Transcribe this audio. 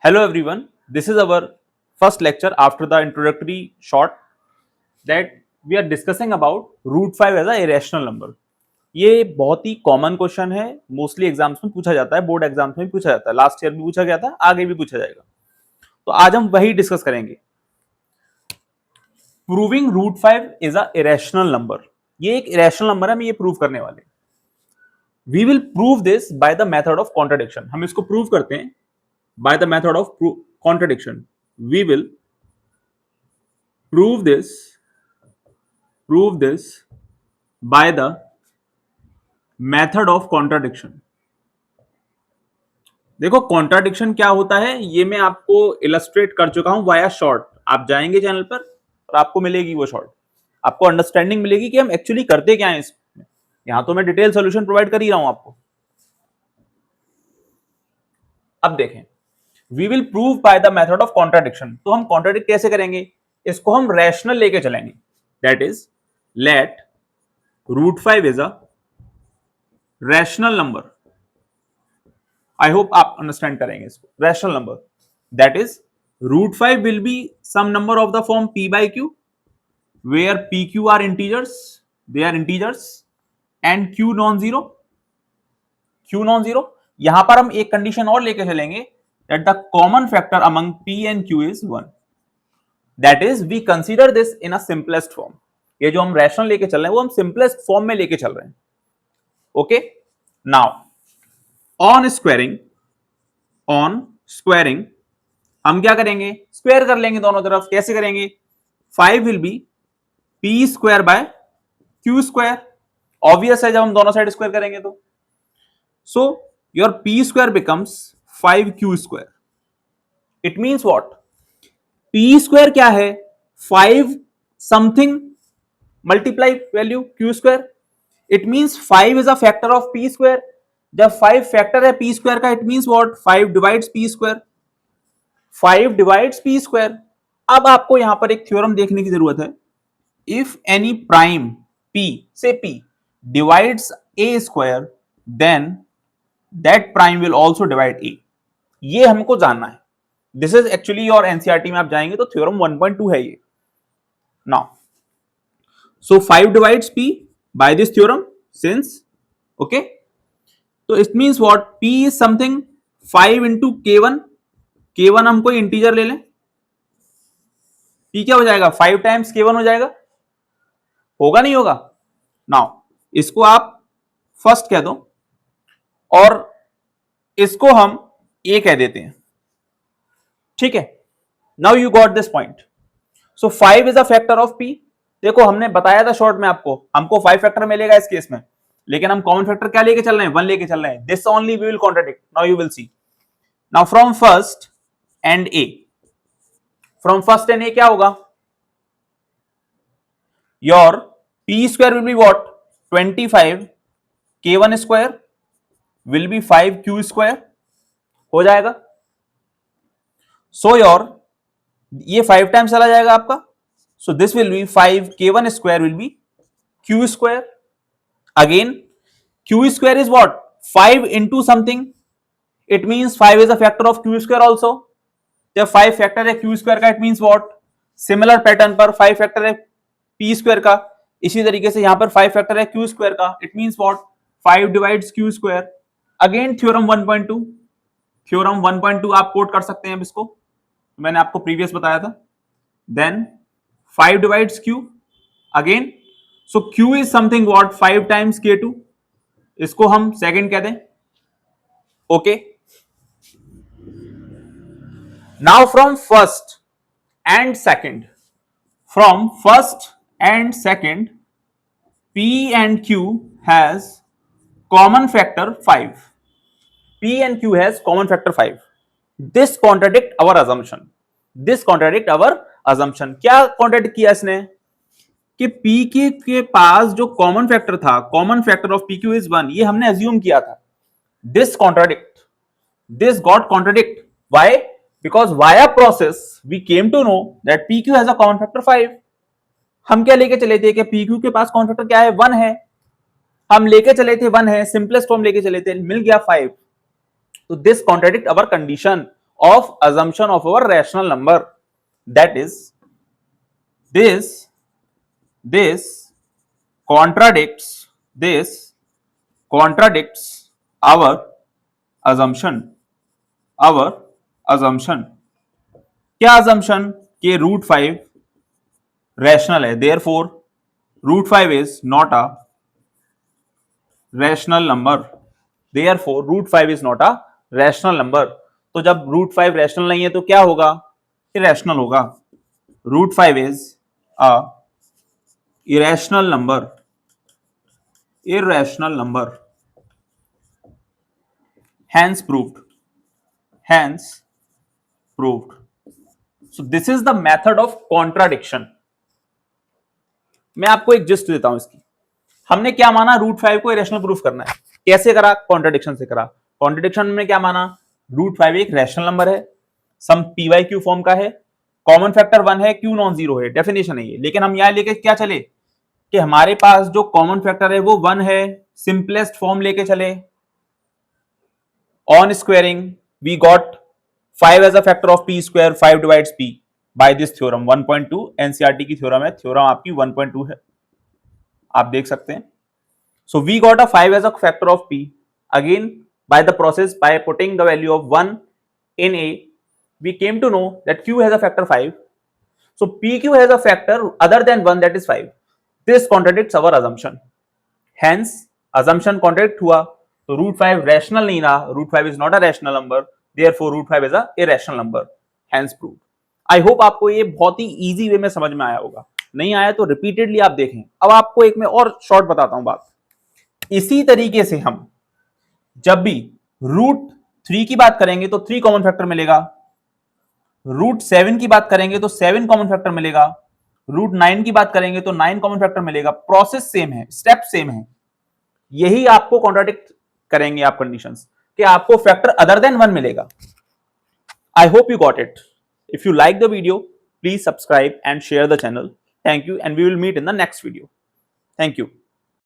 Hello everyone, this is our first lecture after the introductory short that we are discussing about root 5 as a irrational number. ये बहुत ही common question है, mostly exams में पूछा जाता है, board exams में भी पूछा जाता है, लास्ट ईयर भी पूछा गया था, आगे भी पूछा जाएगा. तो आज हम वही डिस्कस करेंगे. Proving root 5 is a irrational number. ये एक इरेशनल नंबर है, हम ये प्रूव करने वाले. We will prove this by the method of contradiction. हम इसको प्रूव करते हैं by the method of contradiction. We will prove this by the method of contradiction. देखो कॉन्ट्राडिक्शन क्या होता है ये मैं आपको इलस्ट्रेट कर चुका हूं वाया शॉर्ट. आप जाएंगे चैनल पर और आपको मिलेगी वो शॉर्ट, आपको अंडरस्टैंडिंग मिलेगी कि हम एक्चुअली करते क्या है इसमें. यहां तो मैं डिटेल सॉल्यूशन प्रोवाइड कर ही रहा हूं आपको. अब देखें, we will prove by the method of contradiction. तो हम कॉन्ट्राडिक्ट कैसे करेंगे, इसको हम रैशनल लेके चलेंगे. That is let root 5 is a rational number. I hope आप अंडरस्टैंड करेंगे इसको. Rational number that is root 5 will be some number of the form p by q where pq are integers, they are integers and q non zero. यहां पर हम एक condition और लेके चलेंगे that the common factor among p and q is 1. That is, we consider this in a simplest form. ये जो हम रैशनल लेके चल रहे हैं वो हम सिंपलेस्ट फॉर्म में लेके चल रहे हैं. ओके, नाउ ऑन स्क्वायरिंग हम क्या करेंगे, स्क्वायर कर लेंगे दोनों तरफ. कैसे करेंगे, 5 will B p square by q square. Obvious है जब हम दोनों साइड स्क्वायर करेंगे तो. So your p square becomes 5q square. It means what, p square क्या है, 5 something multiply value q square. It means 5 is a factor of p square. जब 5 factor है p स्क्वायर का, it means what, 5 divides p square. 5 divides p square. अब आपको यहां पर एक थ्योरम देखने की जरूरत है. इफ एनी प्राइम p से p divides a square, then that prime will also divide a. ये हमको जानना है. दिस इज एक्चुअली और एनसीईआरटी में आप जाएंगे तो थ्योरम 1.2 है ये. Now so 5 divides p by this theorem since. Okay, तो it means what, p is something 5 into k1. k1 हम कोई इंटीजर ले लें, p क्या हो जाएगा, 5 टाइम्स k1 हो जाएगा. होगा नहीं होगा. नाउ इसको आप फर्स्ट कह दो और इसको हम a कह देते हैं. ठीक है, now you got this point. So 5 is a factor of p. देखो हमने बताया था शॉर्ट में आपको, हमको 5 फैक्टर मिलेगा इस केस में, लेकिन हम कॉमन फैक्टर क्या लेके चल रहे हैं, 1 लेके चल रहे हैं. This only we will contradict. Now you will see. Now from first and a, from first and a क्या होगा, your p square will be what, 25 k1 square will be 5q square हो जाएगा. सो योर ये 5 times चला जाएगा आपका. So this will be 5 k1 square will B q square. Again q square is what, 5 into something. It means 5 is a factor of q square also. जब 5 factor है q square का, it means what, similar pattern पर 5 factor है p square का, इसी तरीके से यहां पर 5 फैक्टर है q स्क्वायर का. It means what, 5 divides q square. Again theorem 1.2, theorem 1.2 आप कोट कर सकते हैं इसको, मैंने आपको प्रीवियस बताया था. Then 5 divides q again. So q is something what, 5 times k2. इसको हम सेकंड कह दें. Okay, now from first and second, p and q has common factor 5. p and q has common factor 5. This contradict our assumption. क्या contradict किया इसने, कि p के पास जो कॉमन फैक्टर था, common factor of pq is 1, ये हमने अज्यूम किया था. This got contradict. Why, because via process we came to know that pq has a common factor 5. हम क्या लेके चले थे कि pq के पास कॉमन फैक्टर क्या है, 1 है. हम लेके चले थे 1 है, सिंपलेस्ट फॉर्म लेके चले थे, मिल गया 5. तो this contradict our condition of assumption of our rational number. That is, this contradicts our assumption. क्या assumption? कि रूट 5 रैशनल है, therefore root 5 is not a rational number, therefore root 5 is not a rational number. तो जब root 5 rational नहीं है तो क्या होगा? इरेशनल होगा। Root 5 is a irrational number, hence proved, so this is the method of contradiction. मैं आपको एक जिस्ट देता हूं इसकी। हमने क्या माना? रूट 5 को इरेशनल प्रूफ करना है। कैसे करा? कॉन्ट्राडिक्शन से करा। कॉन्ट्राडिक्शन में क्या माना? रूट 5 एक रैशनल नंबर है, some P Y Q form का है, कॉमन फैक्टर 1 है, क्यू नॉन जीरो है, डेफिनेशन है ये। लेकिन हम यहां लेके क्या चले कि हमारे पास जो कॉमन फैक्टर है वो 1 है, सिंपलेस्ट फॉर्म लेके चले। On squaring we got 5 as a factor of p square, 5 divides p by this theorem 1.2 NCERT की थ्योरम है, थ्योरम आपकी 1.2 है, आप देख सकते हैं। So we got a 5 as a factor of p, again by the process, by putting the value of 1 in A, we came to know that Q has a factor 5. So PQ has a factor other than 1, that is 5. This contradicts our assumption. Hence, assumption contradict हुआ, तो root 5 rational नहीं रहा, root 5 is not a rational number, therefore root 5 is a irrational number. Hence proved. I hope आपको ये बहुत ही easy way में समझ में आया होगा। नहीं आया तो repeatedly आप देखें। अब आपको एक मैं और short बताता हूं बात। इसी तरीके से हम जब भी रूट 3 की बात करेंगे तो 3 कॉमन फैक्टर मिलेगा, रूट 7 की बात करेंगे तो 7 कॉमन फैक्टर मिलेगा, रूट 9 की बात करेंगे तो 9 कॉमन फैक्टर मिलेगा। प्रोसेस सेम है, स्टेप सेम है। यही आपको कॉन्ट्राडिक्ट करेंगे आप कंडीशंस कि आपको फैक्टर अदर देन 1 मिलेगा। I hope you got it. If you like the video, please subscribe and share the channel. Thank you and we will meet in the next video. Thank you.